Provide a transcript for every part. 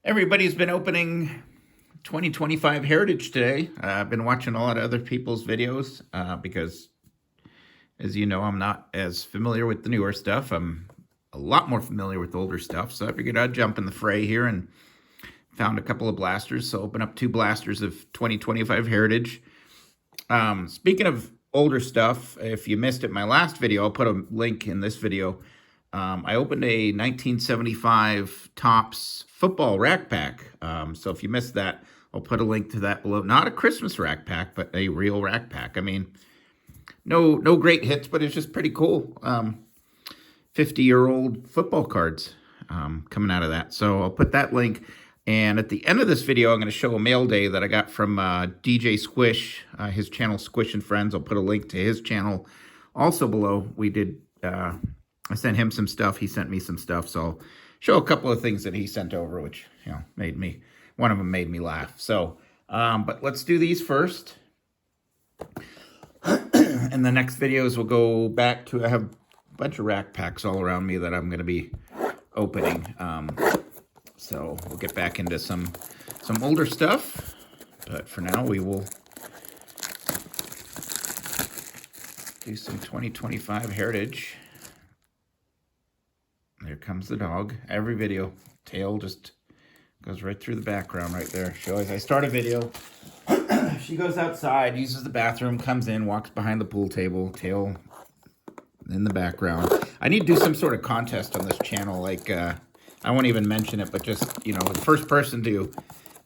Everybody's been opening 2025 Heritage today. I've been watching a lot of other people's videos because, as you know, I'm not as familiar with the newer stuff. I'm a lot more familiar with older stuff, so I figured I'd jump in the fray here and found a couple of blasters. So open up two blasters of 2025 Heritage. Speaking of older stuff, if you missed it in my last video, I'll put a link in this video. I opened a 1975 Topps football rack pack. So if you missed that, I'll put a link to that below. Not a Christmas rack pack, but a real rack pack. I mean, no great hits, but it's just pretty cool. 50-year-old football cards coming out of that. So I'll put that link. And at the end of this video, I'm going to show a Mailday that I got from DJ Squish, his channel Squish and Friends. I'll put a link to his channel also below. I sent him some stuff. He sent me some stuff. So I'll show a couple of things that he sent over, which, one of them made me laugh. So, but let's do these first. And the next videos will go back to, I have a bunch of rack packs all around me that I'm going to be opening. So we'll get back into some older stuff. But for now, we will do some 2025 Heritage. There comes the dog. Every video, tail just goes right through the background right there. She always, I start a video, she goes outside, uses the bathroom, comes in, walks behind the pool table, tail in the background. I need to do some sort of contest on this channel, like, I won't even mention it, but just, the first person to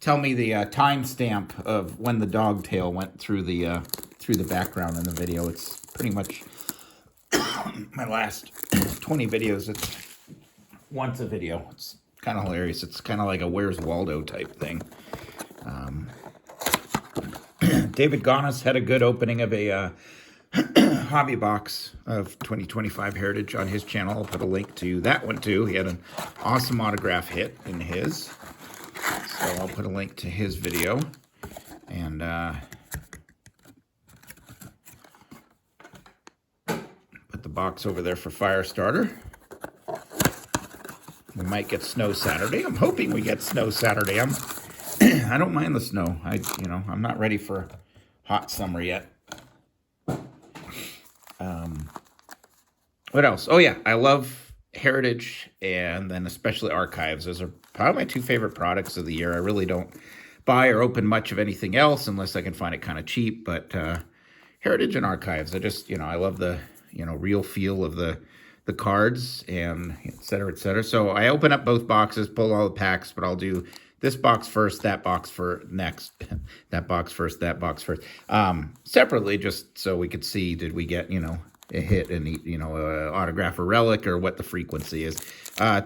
tell me the timestamp of when the dog tail went through the background in the video. It's pretty much my last 20 videos. It's once a video. It's kind of hilarious. It's kind of like a Where's Waldo type thing. David Gonos had a good opening of a hobby box of 2025 Heritage on his channel. I'll put a link to that one too. He had an awesome autograph hit in his. So I'll put a link to his video. And put the box over there for Firestarter. We might get snow Saturday. I'm hoping we get snow Saturday. I don't mind the snow. I'm not ready for hot summer yet. What else? Oh yeah, I love Heritage and then especially Archives. Those are probably my two favorite products of the year. I really don't buy or open much of anything else unless I can find it kind of cheap. But Heritage and Archives, I just, I love the, real feel of the cards and et cetera, et cetera. So I open up both boxes, pull all the packs, but I'll do this box first, that box for next, that box first, that box first, separately, just so we could see, did we get, a hit and, a autograph or relic or what the frequency is.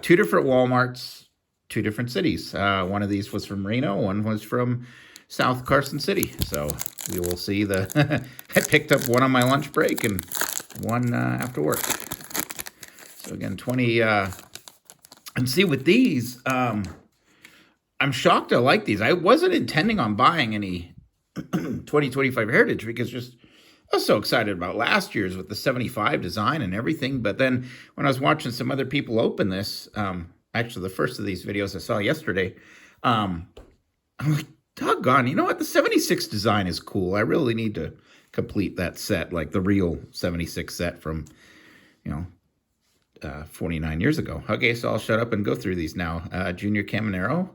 Two different Walmarts, two different cities. One of these was from Reno, one was from South Carson City. So we will see I picked up one on my lunch break and one after work. So again, 20, and see with these, I'm shocked I like these. I wasn't intending on buying any 2025 Heritage because I was so excited about last year's with the 75 design and everything. But then when I was watching some other people open this, actually the first of these videos I saw yesterday, I'm like, doggone, you know what? The 76 design is cool. I really need to complete that set, like the real 76 set from, 49 years ago. Okay, so I'll shut up and go through these now. Junior Caminero.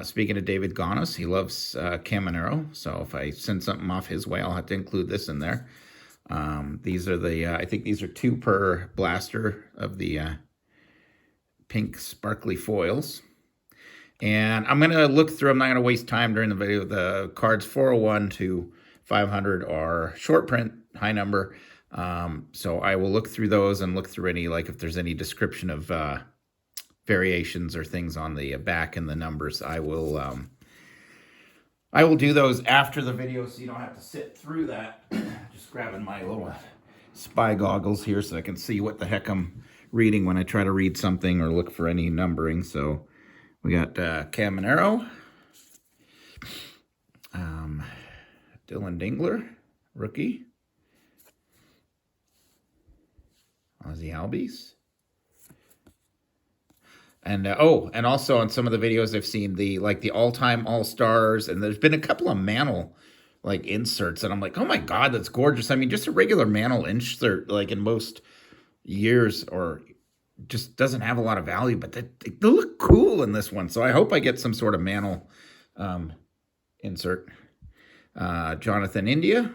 Speaking of David Gonos, he loves Caminero. So if I send something off his way, I'll have to include this in there. These are I think these are 2 per blaster of the pink sparkly foils. And I'm going to look through, I'm not going to waste time during the video. The cards 401 to 500 are short print, high number. So I will look through those and look through any, like if there's any description of variations or things on the back and the numbers. I will do those after the video so you don't have to sit through that. Just grabbing my little spy goggles here so I can see what the heck I'm reading when I try to read something or look for any numbering. So we got Caminero, Dylan Dingler, rookie, Ozzie Albies, And oh, and also on some of the videos I've seen the all-time all-stars, and there's been a couple of Mantle like inserts, and I'm like, oh my god, that's gorgeous. I mean, just a regular Mantle insert, like in most years, or just doesn't have a lot of value, but they look cool in this one. So I hope I get some sort of Mantle insert. Jonathan India,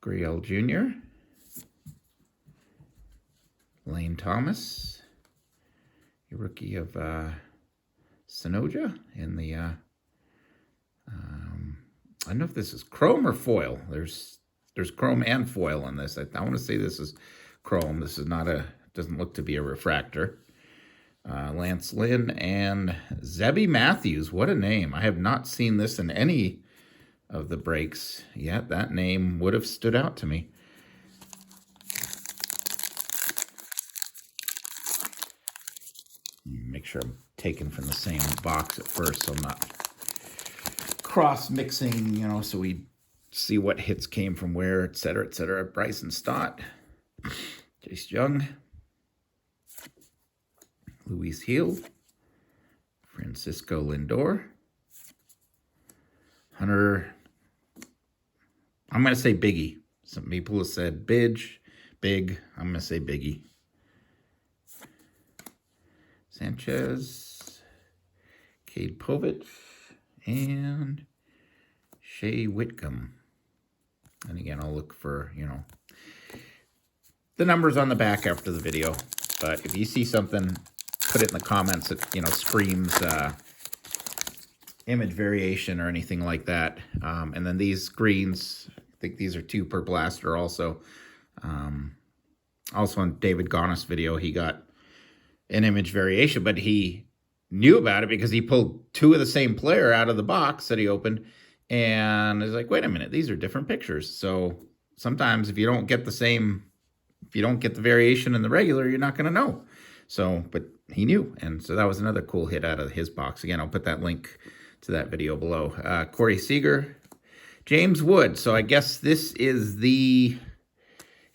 Griel Jr., Lane Thomas, a rookie of Sonoja in the, I don't know if this is chrome or foil. There's chrome and foil on this. I want to say this is chrome. This is not doesn't look to be a refractor. Lance Lynn and Zebby Matthews. What a name. I have not seen this in any of the breaks yet. That name would have stood out to me. Make sure I'm taken from the same box at first, so I'm not cross-mixing, you know, so we see what hits came from where, et cetera, et cetera. Bryson Stott, Jace Young, Luis Hill, Francisco Lindor, Hunter, I'm going to say Biggie. Some people have said big. I'm going to say Biggie. Sanchez, Cade Povich, and Shea Whitcomb. And again, I'll look for, you know, the numbers on the back after the video. But if you see something, put it in the comments that, you know, screams image variation or anything like that. And then these greens, I think these are 2 per blaster also. Also on David Gonos' video, he got an image variation, but he knew about it because he pulled 2 of the same player out of the box that he opened, and is like, wait a minute, these are different pictures. So sometimes if you don't get the variation in the regular, you're not going to know. So, but he knew, and so that was another cool hit out of his box. Again, I'll put that link to that video below. Corey Seager, James Wood. So I guess this is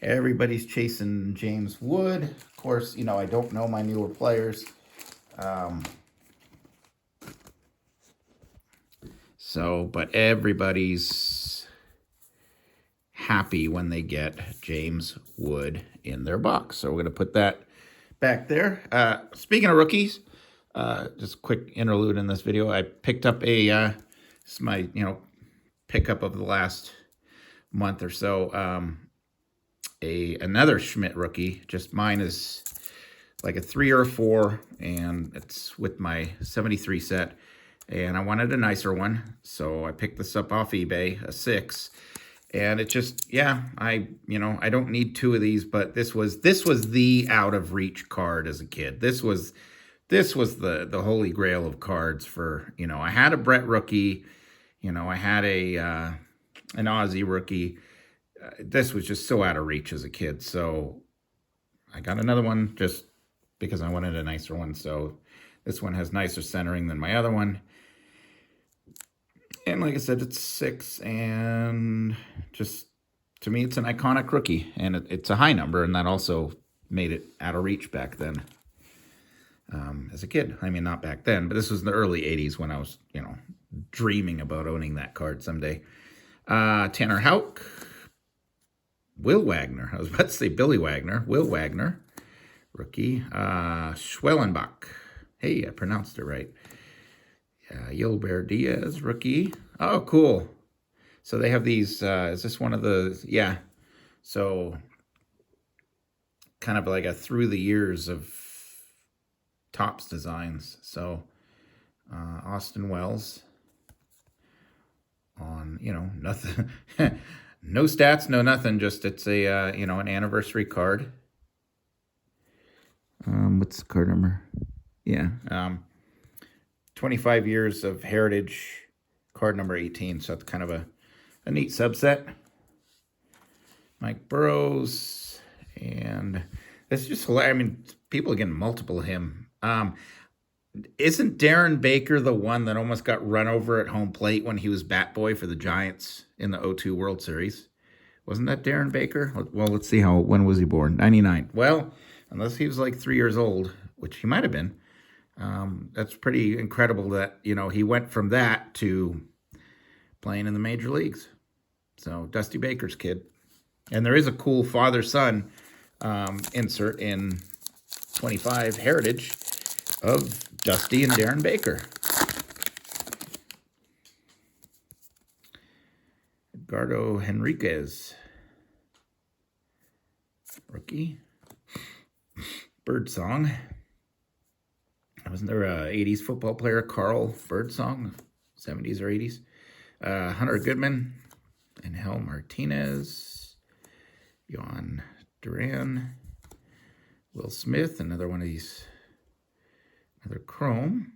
everybody's chasing James Wood. Of course, you know, I don't know my newer players. But everybody's happy when they get James Wood in their box. So we're going to put that back there. Speaking of rookies, just a quick interlude in this video. I picked up this is my, you know, pickup of the last month or so. Another Schmidt rookie. Just mine is like a 3 or a 4, and it's with my 73 set. And I wanted a nicer one, so I picked this up off eBay, a 6. And it just, yeah, I don't need 2 of these, but this was the out of reach card as a kid. This was the holy grail of cards for, you know, I had a Brett rookie, you know, I had an Aussie rookie. This was just so out of reach as a kid. So I got another one just because I wanted a nicer one. So this one has nicer centering than my other one. And like I said, it's 6, and just, to me, it's an iconic rookie. And it's a high number, and that also made it out of reach back then as a kid. I mean, not back then, but this was in the early 80s when I was, you know, dreaming about owning that card someday. Tanner Houck, Will Wagner. I was about to say Billy Wagner. Will Wagner, rookie. Schwellenbach. Hey, I pronounced it right. Yilbert Diaz, rookie. Oh, cool. So they have these, is this one of the, yeah. So kind of like a through the years of Topps designs. So Austin Wells on, you know, nothing, no stats, no nothing. Just it's a, you know, an anniversary card. What's the card number? Yeah. 25 years of heritage, card number 18. So that's kind of a neat subset. Mike Burrows. And it's just hilarious. I mean, people are getting multiple of him. Isn't Darren Baker the one that almost got run over at home plate when he was bat boy for the Giants in the 02 World Series? Wasn't that Darren Baker? Well, let's see when was he born? 99. Well, unless he was like 3 years old, which he might have been. That's pretty incredible that, he went from that to playing in the major leagues. So Dusty Baker's kid. And there is a cool father-son insert in 25 Heritage of Dusty and Darren Baker. Edgardo Henriquez, rookie. Birdsong. Wasn't there a 80s football player, Carl Birdsong, 70s or 80s? Hunter Goodman, Angel Martinez, Yon Duran, Will Smith, another one of these, another Chrome,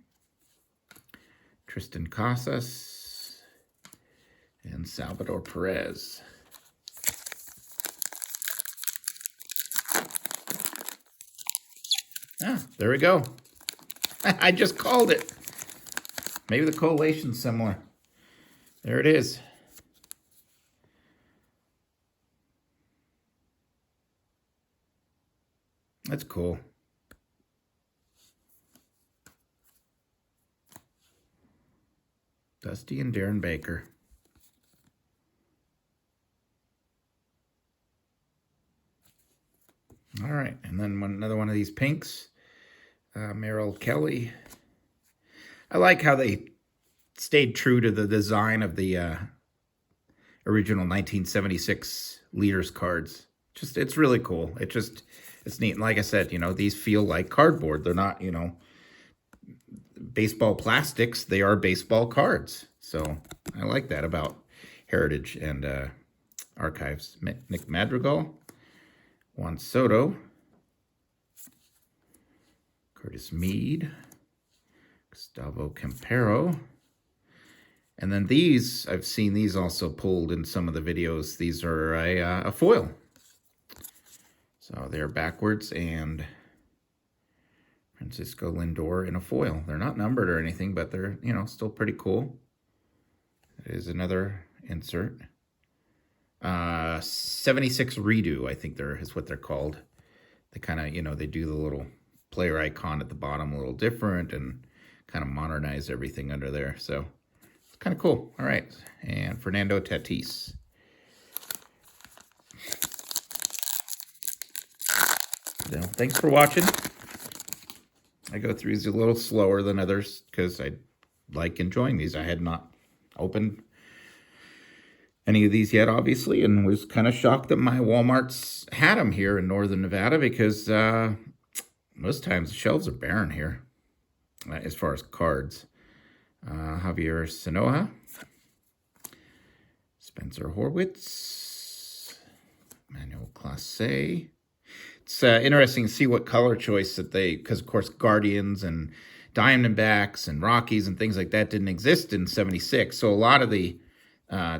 Tristan Casas, and Salvador Perez. Ah, there we go. I just called it. Maybe the correlation's similar. There it is. That's cool. Dusty and Darren Baker. All right, and then another one of these pinks. Merrill Kelly. I like how they stayed true to the design of the original 1976 Leaders cards. It's really cool. It's neat. And like I said, these feel like cardboard. They're not, baseball plastics. They are baseball cards. So I like that about Heritage and Archives. Nick Madrigal, Juan Soto, Curtis Mead, Gustavo Campero. And then these, I've seen these also pulled in some of the videos. These are a foil. So they're backwards and Francisco Lindor in a foil. They're not numbered or anything, but they're, still pretty cool. There's another insert. 76 Redo, I think is what they're called. They kind of, they do the little player icon at the bottom a little different and kind of modernize everything under there. So it's kind of cool. All right. And Fernando Tatis. So thanks for watching. I go through these a little slower than others because I like enjoying these. I had not opened any of these yet, obviously, and was kind of shocked that my Walmarts had them here in northern Nevada because most times the shelves are barren here as far as cards. Javier Sanoja, Spencer Horwitz, Manuel Clase. It's interesting to see what color choice that because of course Guardians and Diamondbacks and Rockies and things like that didn't exist in 76. So a lot of the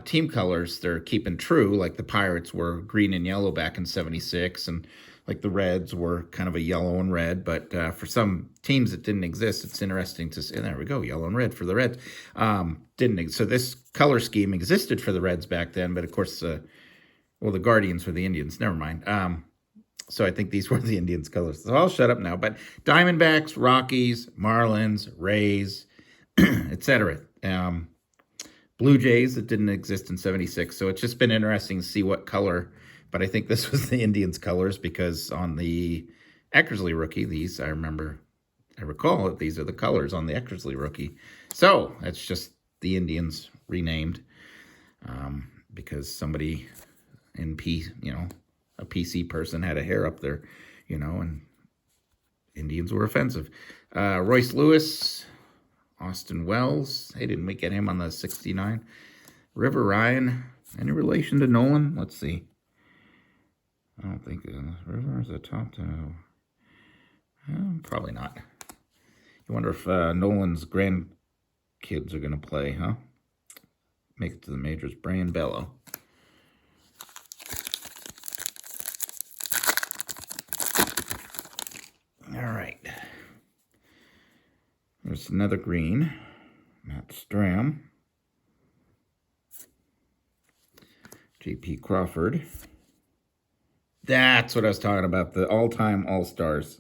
team colors they're keeping true, like the Pirates were green and yellow back in 76, and like the Reds were kind of a yellow and red. But for some teams that didn't exist, it's interesting to see. There we go, yellow and red for the Reds. So this color scheme existed for the Reds back then, but of course, the Guardians were the Indians. Never mind. So I think these were the Indians' colors. So I'll shut up now. But Diamondbacks, Rockies, Marlins, Rays, etc. Blue Jays that didn't exist in 76. So it's just been interesting to see what color. But I think this was the Indians' colors because on the Eckersley rookie, I recall that these are the colors on the Eckersley rookie. So it's just the Indians renamed because somebody in a PC person had a hair up there, and Indians were offensive. Royce Lewis, Austin Wells. Hey, didn't we get him on the 69? River Ryan. Any relation to Nolan? Let's see. I don't think River is a top two. Probably not. You wonder if Nolan's grandkids are going to play, huh? Make it to the majors. Brian Bello. All right. There's another green. Matt Stram. J.P. Crawford. That's what I was talking about. The all-time All-Stars.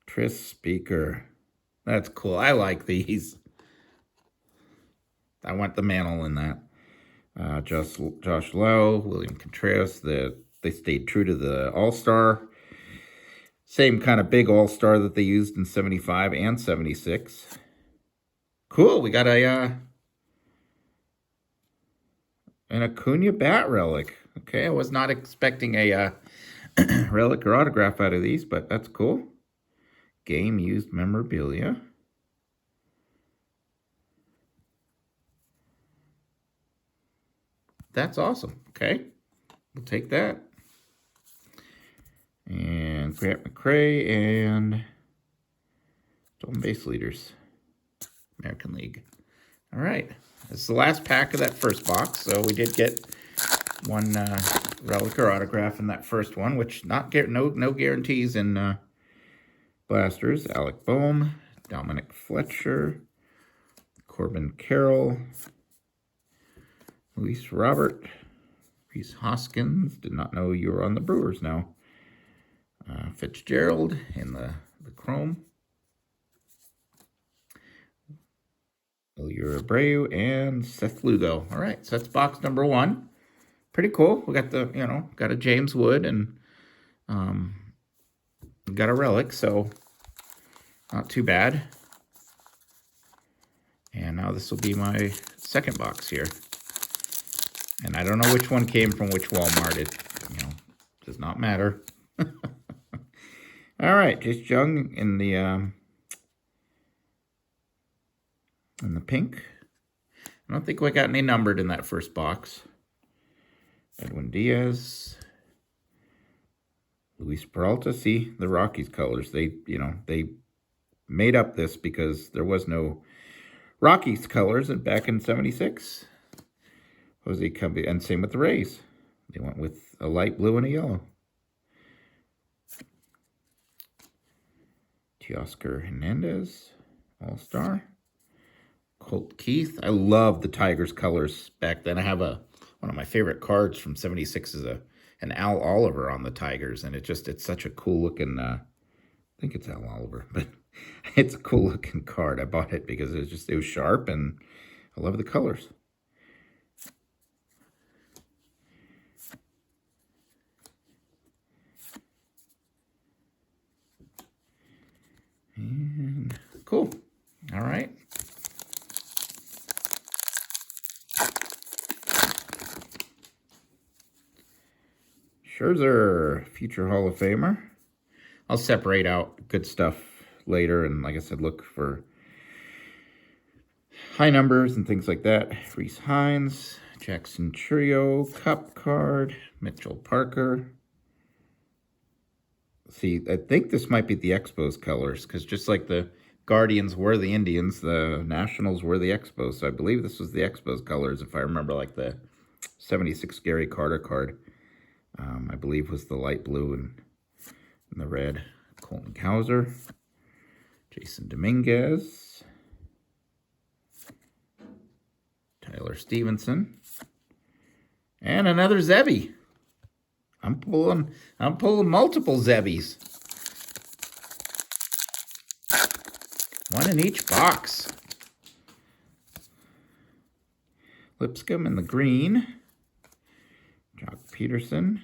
Tris Speaker. That's cool. I like these. I want the mantle in that. Josh Lowe, William Contreras. They stayed true to the All-Star. Same kind of big All-Star that they used in 75 and 76. Cool. We got an Acuna bat relic. Okay, I was not expecting a relic or autograph out of these, but that's cool. Game used memorabilia. That's awesome. Okay, we'll take that. And Grant McCray and stolen base leaders. American League. All right. This is the last pack of that first box. So we did get one relic or autograph in that first one, which no guarantees in blasters. Alec Boehm, Dominic Fletcher, Corbin Carroll, Luis Robert, Reese Hoskins. Did not know you were on the Brewers now. Fitzgerald in the chrome. Ilya Abreu and Seth Lugo. All right, so that's box number one. Pretty cool. We got got a James Wood and got a relic, so not too bad. And now this will be my second box here. And I don't know which one came from which Walmart. It does not matter. All right, just Jung in the pink. I don't think we got any numbered in that first box. Edwin Diaz, Luis Peralta. See the Rockies colors. They made up this because there was no Rockies colors back in '76. Jose Cumby, and same with the Rays. They went with a light blue and a yellow. Teoscar Hernandez, All-Star. Colt Keith. I love the Tigers colors back then. I have one of my favorite cards from '76 is an Al Oliver on the Tigers, and it's such a cool looking. I think it's Al Oliver, but it's a cool looking card. I bought it because it was sharp, and I love the colors. And cool. All right. Scherzer, future Hall of Famer. I'll separate out good stuff later, and like I said, look for high numbers and things like that. Reese Hines, Jackson Churio, Cup card, Mitchell Parker. See, I think this might be the Expos colors, because just like the Guardians were the Indians, the Nationals were the Expos. So I believe this was the Expos colors, if I remember, like the '76 Gary Carter card. I believe was the light blue and the red. Colton Cowser, Jason Dominguez, Tyler Stevenson, and another Zebby. I'm pulling multiple Zebbies. One in each box. Lipscomb in the green. Jock Peterson.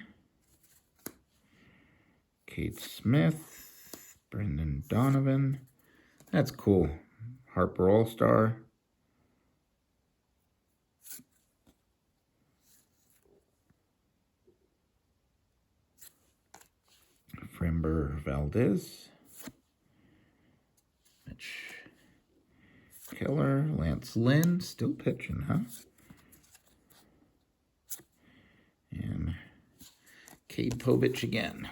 Kate Smith. Brendan Donovan. That's cool. Harper All-Star. Framber Valdez. Mitch Keller. Lance Lynn. Still pitching, huh? And Cade Povich again.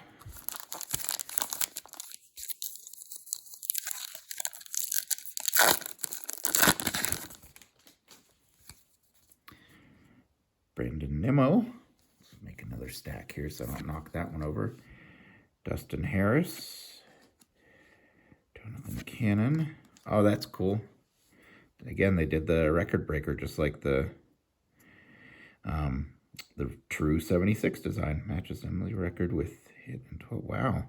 Brandon Nimmo. Let's make another stack here so I don't knock that one over. Dustin Harris. Jonathan Cannon. Oh, that's cool. Again, they did the record breaker just like the The true 76 design matches Emily's record with hit and 12. Wow.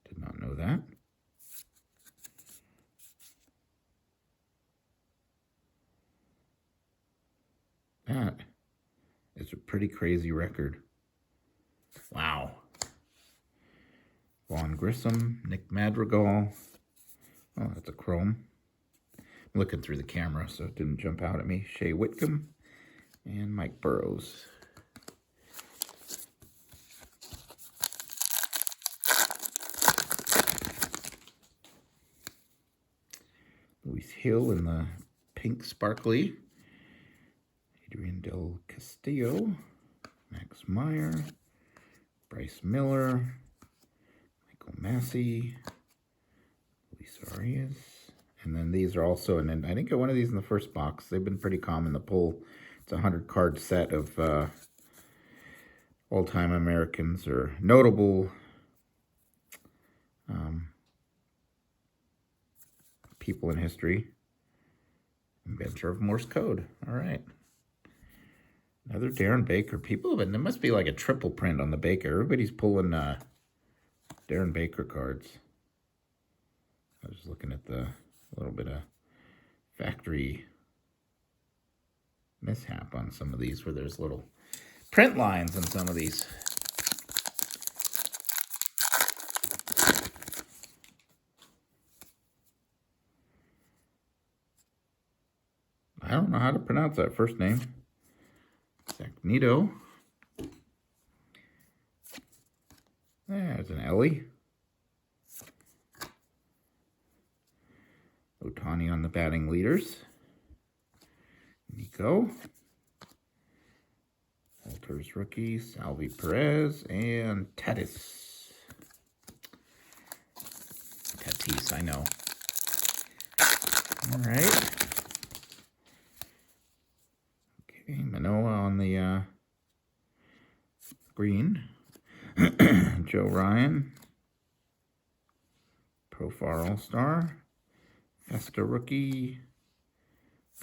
Did not know that. That is a pretty crazy record. Wow. Vaughn Grissom, Nick Madrigal. Oh, that's a chrome. I'm looking through the camera, so it didn't jump out at me. Shea Whitcomb and Mike Burrows. Luis Hill in the pink sparkly. Adrian Del Castillo. Max Meyer. Bryce Miller. Michael Massey. Luis Arias. And then these are also, and I didn't get one of these in the first box. They've been pretty common to pull. It's a 100-card set of all-time Americans or notable people in history. Inventor of Morse code. All right. Another Darren Baker. People have been, there must be like a triple print on the Baker. Everybody's pulling Darren Baker cards. I was looking at the little bit of factory mishap on some of these where there's little print lines on some of these. I don't know how to pronounce that first name. Sagnito. There's an Ellie. Otani on the batting leaders. Nico. Walters rookie. Salvi Perez. And Tatis. Tatis, I know. All right. Okay, Manoa on the green. Joe Ryan. Profar All-Star. Festa rookie.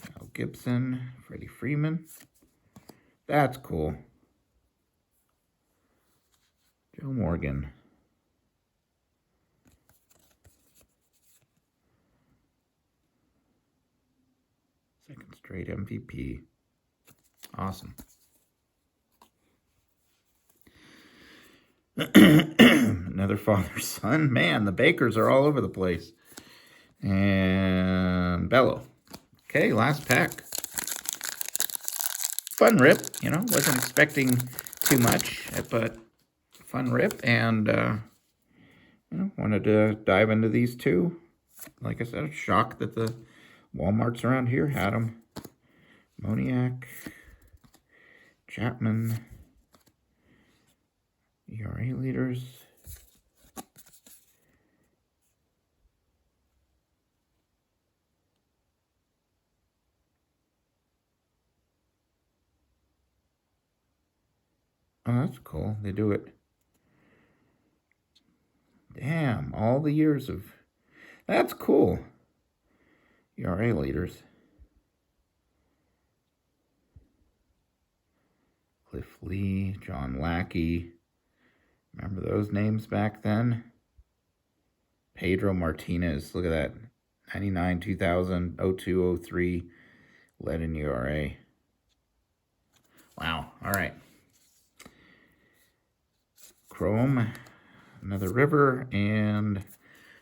Kyle Gibson. Freddie Freeman. That's cool. Joe Morgan. Second straight MVP. Awesome. Another father-son. Man, the Bakers are all over the place. And Bello. Okay, last pack. Fun rip, you know, wasn't expecting too much, but fun rip. And, you know, wanted to dive into these two. Like I said, shocked that the Walmarts around here had them. Moniak, Chapman, ERA leaders. Oh, that's cool. They do it. Damn, all the years of... That's cool. ERA leaders. Cliff Lee, John Lackey. Remember those names back then? Pedro Martinez. Look at that. 99, 2000, 02, 03. Led in ERA. Wow. All right. Chrome, another River, and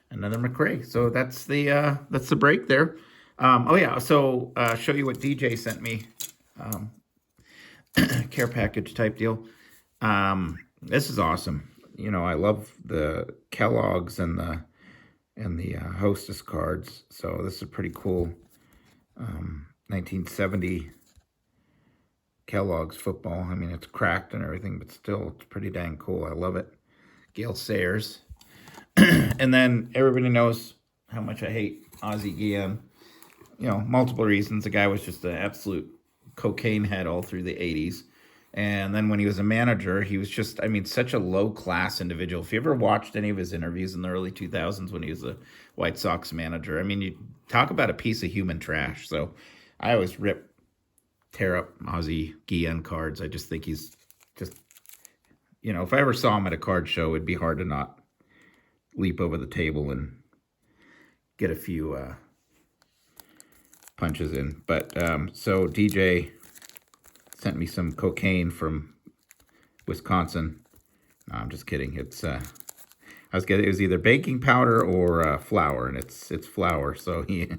another McRae. So that's the break there. Oh yeah, so show you what DJ sent me. Care package type deal. This is awesome. You know, I love the Kellogg's and the Hostess cards. So this is pretty cool. 1970 Kellogg's football. I mean, it's cracked and everything, but still, it's pretty dang cool. I love it. Gale Sayers. And then everybody knows how much I hate Ozzie Guillen. You know, multiple reasons. The guy was just an absolute cocaine head all through the 80s. And then when he was a manager, he was just, I mean, such a low-class individual. If you ever watched any of his interviews in the early 2000s when he was a White Sox manager, I mean, you talk about a piece of human trash. So I always rip tear up Ozzy Guillen cards. I just think he's just, if I ever saw him at a card show, it'd be hard to not leap over the table and get a few punches in. But so DJ sent me some cocaine from Wisconsin. No, I'm just kidding. It's it was either baking powder or flour, and it's flour. So he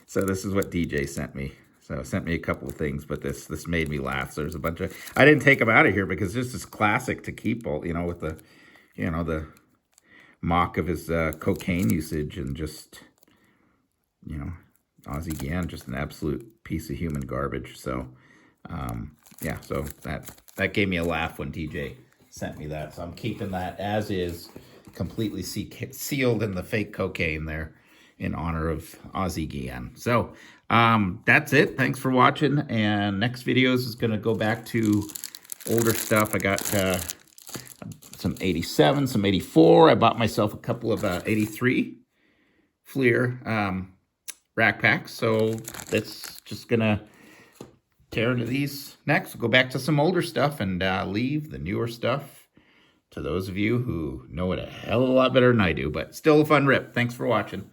so this is what DJ sent me. So sent me a couple of things, but this made me laugh. So there's a bunch of, I didn't take them out of here because this is classic to keep all, with the, the mock of his cocaine usage, and just, Ozzy Guillen, just an absolute piece of human garbage. So, yeah, so that gave me a laugh when DJ sent me that. So I'm keeping that as is, completely sealed in the fake cocaine there in honor of Ozzy Guillen. So that's it. Thanks for watching. And next videos is going to go back to older stuff. I got some 87, some 84. I bought myself a couple of 83 Fleer rack packs. So that's just going to tear into these next. We'll go back to some older stuff and leave the newer stuff to those of you who know it a hell of a lot better than I do. But still a fun rip. Thanks for watching.